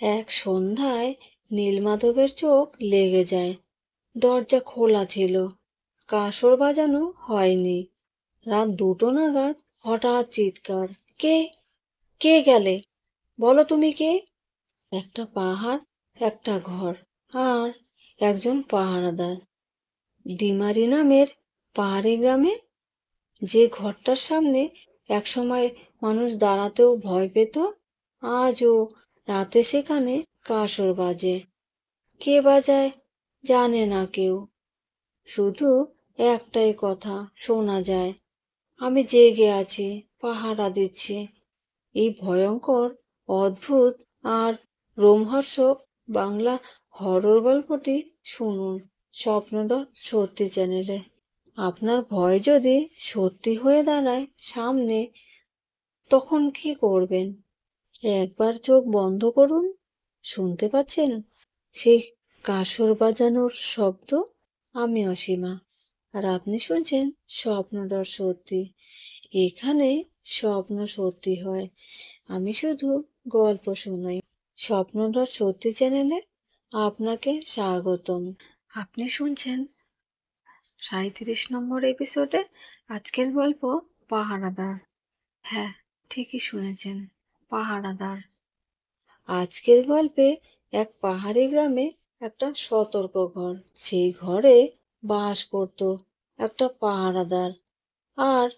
এক সন্ধ্যায় নীলমাধবের চোখ লেগে যায়। দরজা খোলা ছিল, কাসর বাজানো হয়নি। রাত 2টো নাগাদ হঠাৎ চিৎকার, কে কে গেলে, বলো তুমি কে? একটা পাহাড়, একটা ঘর, আর একজন পাহারাদার। ডিমারি নামের পাহাড়ি গ্রামে, যে ঘরটার সামনে একসময় মানুষ দাঁড়াতেও ভয় পেত, আজও রাতে সেখানে কাসর বাজে। কে বাজায় জানে না কেউ, শুধু একটাই কথা শোনা যায়, আমি জেগে আছি, পাহারা দিচ্ছি। এই ভয়ঙ্কর, অদ্ভুত আর রোমহর্ষক বাংলা হরর গল্পটি শুনুন স্বপ্নদল সত্যি চ্যানেলে। আপনার ভয় যদি সত্যি হয়ে দাঁড়ায় সামনে, তখন কি করবেন? একবার চোখ বন্ধ করুন। শুনতে পাচ্ছেন সেই কাসর বাজানোর শব্দ? আমি অসীমা, আর আপনি শুনছেন স্বপ্নদল সত্যি। এখানে স্বপ্ন সত্যি হয়, আমি শুধু গল্প শোনাই। স্বপ্নদল সত্যি চ্যানেলে আপনাকে স্বাগতম। আপনি শুনছেন 37 নম্বর এপিসোডে আজকের গল্প পাহারাদার। হ্যাঁ, ঠিকই শুনেছেন, পাহারাদার। আজকের গল্পে এক পাহাড়ি গ্রামে একটা সতর্ক ঘর, সেই ঘরে বাস করত একটা পাহারাদার, আর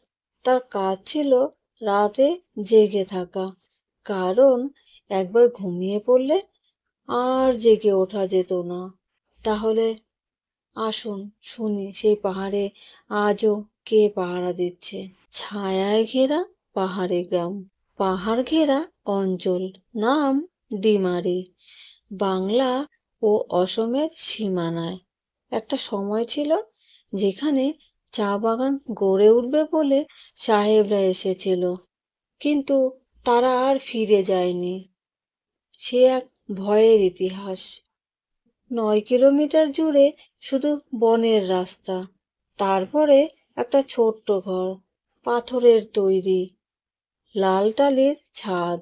তার কাজ ছিল রাতে জেগে থাকা। কারণ একবার ঘুমিয়ে পড়লে আর জেগে ওঠা যেত না। তাহলে আসুন শুনি সেই পাহাড়ে আজও কে পাহারা দিচ্ছে। ছায়ায় ঘেরা পাহাড়ি গ্রাম, পাহাড় ঘেরা অঞ্চল, নাম ডিমারি। বাংলা ও অসমের সীমানায়। একটা সময় ছিল যেখানে চা বাগান গড়ে উঠবে বলে সাহেবরা এসেছিল, কিন্তু তারা আর ফিরে যায়নি। সে এক ভয়ের ইতিহাস। 9 কিলোমিটার জুড়ে শুধু বনের রাস্তা, তারপরে একটা ছোট্ট ঘর, পাথরের তৈরি, লাল টালির ছাদ,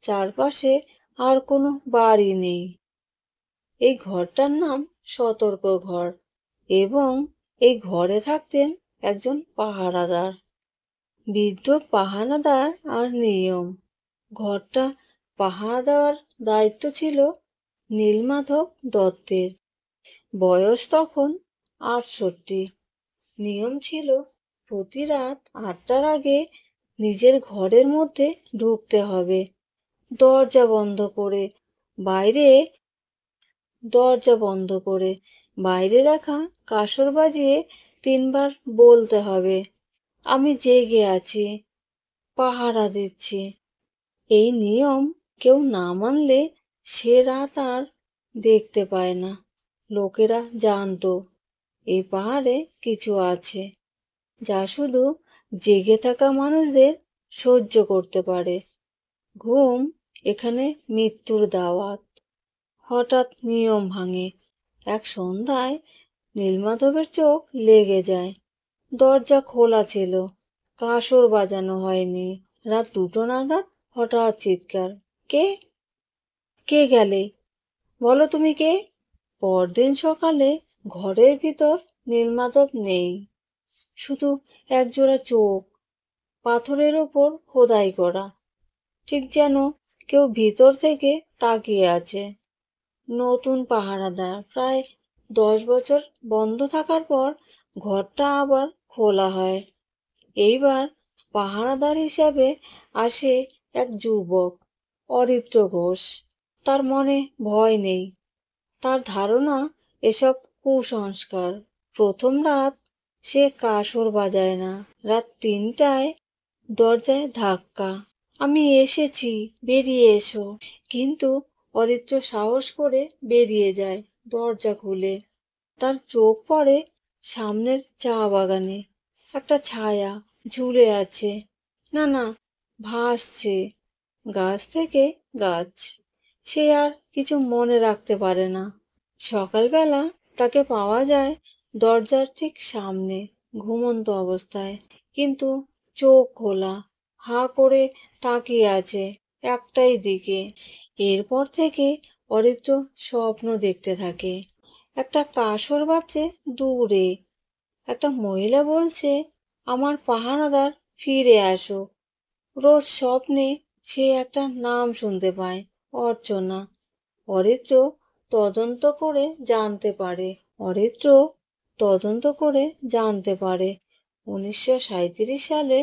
চারপাশে আর কোনো বাড়ি নেই। এই ঘরটার নাম সতর্ক ঘর, এবং এই ঘরে থাকতেন একজন পাহারাদার। বৃদ্ধ পাহারাদার আর নিয়ম। ঘরটা পাহারা দেওয়ার দায়িত্ব ছিল নীলমাধব দত্তের। বয়স তখন 68। নিয়ম ছিল প্রতি রাত 8টার আগে নিজের ঘরের মধ্যে ঢুকতে হবে। দরজা বন্ধ করে বাইরে বাইরে রাখা কাসর বাজিয়ে 3বার বলতে হবে, আমি জেগে আছি, পাহারা দিচ্ছি। এই নিয়ম কেউ না মানলে সে রাত আর দেখতে পায় না। লোকেরা জানতো এই পাহাড়ে কিছু আছে যা শুধু জেগে থাকা মানুষদের সহ্য করতে পারে। ঘুম এখানে মৃত্যুর দাওয়াত। হঠাৎ নিয়ম ভাঙে। এক সন্ধ্যায় নীলমাধবের চোখ লেগে যায়। দরজা খোলা ছিল, কাসর বাজানো হয়নি। রাত 2টো নাগাদ হঠাৎ চিৎকার, কে কে গেলে, বলো তুমি কে? পরদিন সকালে ঘরের ভিতর নীলমাধব নেই, শুধু একজোড়া চোখ, পাথরের ওপর খোদাই করা, ঠিক যেন কেউ ভিতর থেকে তাকিয়ে আছে। নতুন পাহারাদার। প্রায় 10 বছর বন্ধ থাকার পর ঘরটা আবার খোলা হয়। এইবার পাহারাদার হিসাবে আসে এক যুবক, অরিত্র ঘোষ। তার মনে ভয় নেই, তার ধারণা এসব কুসংস্কার। প্রথম রাত সে কাসর বাজায় না। রাত 3টায় দরজায় ধাক্কা, আমি এসেছি, বেরিয়ে এসো। কিন্তু অরিত্র সাহস করে বেরিয়ে যায়। দরজা খুলে তার চোখ পড়ে সামনের চা বাগানে। একটা ছায়া ঝুলে আছে, না না, ভাসছে গাছ থেকে গাছ। সে আর কিছু মনে রাখতে পারে না। সকালবেলা তাকে পাওয়া যায় দরজার ঠিক সামনে, ঘুমন্ত অবস্থায়, কিন্তু চোখ খোলা, হাঁ করে তাকিয়ে আছে একটাই দিকে। এরপর থেকে অরিত্র স্বপ্ন দেখতে থাকে। একটা কাসর বাজছে দূরে, একটা মহিলা বলছে, আমার পাহারাদার ফিরে আসো। রোজ স্বপ্নে সে একটা নাম শুনতে পায়, অর্চনা। অরিত্র তদন্ত করে জানতে পারে অরিত্র তদন্ত করে জানতে পারে 1937 সালে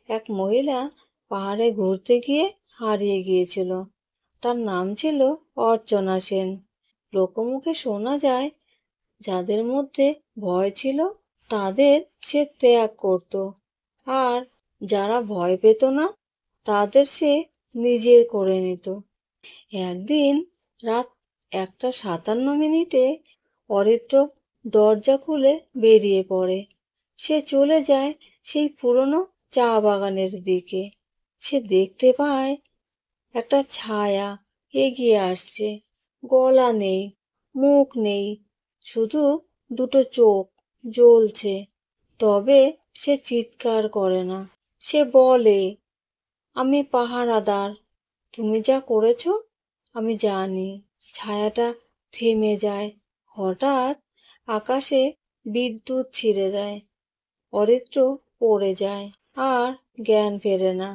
এক মহিলা পাহাড়ে ঘুরতে গিয়ে হারিয়ে গিয়েছিল। তার নাম ছিল অর্চনা সেন। লোকমুখে শোনা যায়, যাদের মধ্যে ভয় ছিল তাদের সে ত্যাগ করত, আর যারা ভয় পেত না তাদের সে নিজের করে নিত। একদিন রাত 1:57 অরিত্র দরজা খুলে বেরিয়ে পড়ে। সে চলে যায় সেই পুরনো চা বাগানের দিকে। সে দেখতে পায় একটা ছায়া এগিয়ে আসছে। গলা নেই, মুখ নেই, শুধু দুটো চোখ জ্বলছে। তবে সে চিৎকার করে না। সে বলে, আমি পাহারাদার, তুমি যা করেছ আমি জানি। ছায়াটা থেমে যায়। হঠাৎ আকাশে বিদ্যুৎ ছিঁড়ে দেয়। অরিত্র পড়ে যায়, আর জ্ঞান ফেরে না।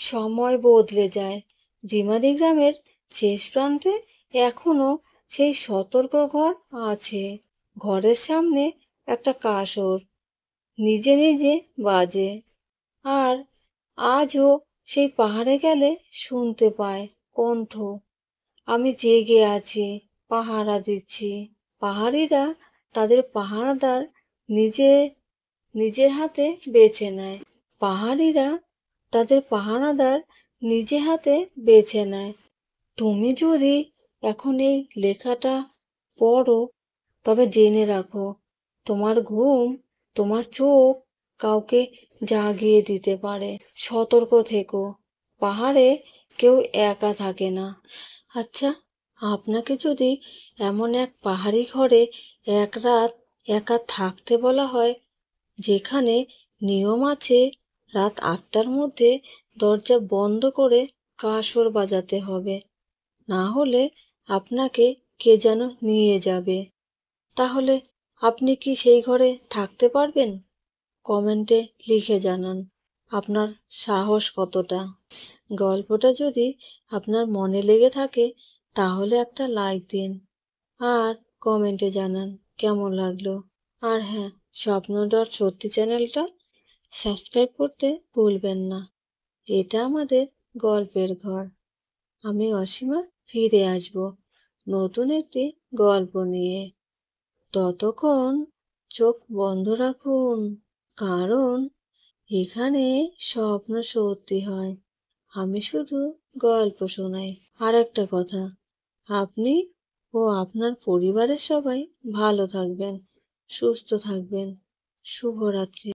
সময় বদলে যায়। ডিমারি গ্রামের শেষ প্রান্তে এখনো সেই সতর্ক ঘর আছে। ঘরের সামনে একটা কাসর নিজে নিজে বাজে। আর আজও সেই পাহাড়ে গেলে শুনতে পায় কণ্ঠ, আমি জেগে আছি, পাহারা দিচ্ছি। পাহাড়িরা তাদের পাহারাদার নিজে নিজের হাতে বেছে নেয়। পাহাড়িরা তাদের পাহারাদার নিজে হাতে বেছে নেয়। তুমি যদি এখন এই লেখাটা পড়ো, তবে জেনে রাখো, তোমার ঘুম, তোমার চোখ কাউকে জাগিয়ে দিতে পারে। সতর্ক থেকো, পাহাড়ে কেউ একা থাকে না। আচ্ছা, আপনাকে যদি এমন এক পাহাড়ি ঘরে এক রাত একা থাকতে বলা হয়, যেখানে নিয়ম আছে রাত 8টার মধ্যে দরজা বন্ধ করে কাসর বাজাতে হবে, না হলে আপনাকে কে যেন নিয়ে যাবে, তাহলে আপনি কি সেই ঘরে থাকতে পারবেন? কমেন্টে লিখে জানান আপনার সাহস কতটা। গল্পটা যদি আপনার মনে লেগে থাকে তাহলে একটা লাইক দিন, আর কমেন্টে জানান কেমন লাগলো। আর হ্যাঁ, স্বপ্ন.সত্যি চ্যানেলটা সাবস্ক্রাইব করতে ভুলবেন না। এটা আমাদের গল্পের ঘর। আমি অসীমা ফিরে আসব নতুন একটি গল্প নিয়ে। ততক্ষণ চোখ বন্ধ রাখুন, কারণ এখানে স্বপ্ন সত্যি হয়। আমি শুধু গল্প শোনাই। আর একটা কথা, আপনি ও আপনার পরিবারের সবাই ভালো থাকবেন, সুস্থ থাকবেন। শুভরাত্রি।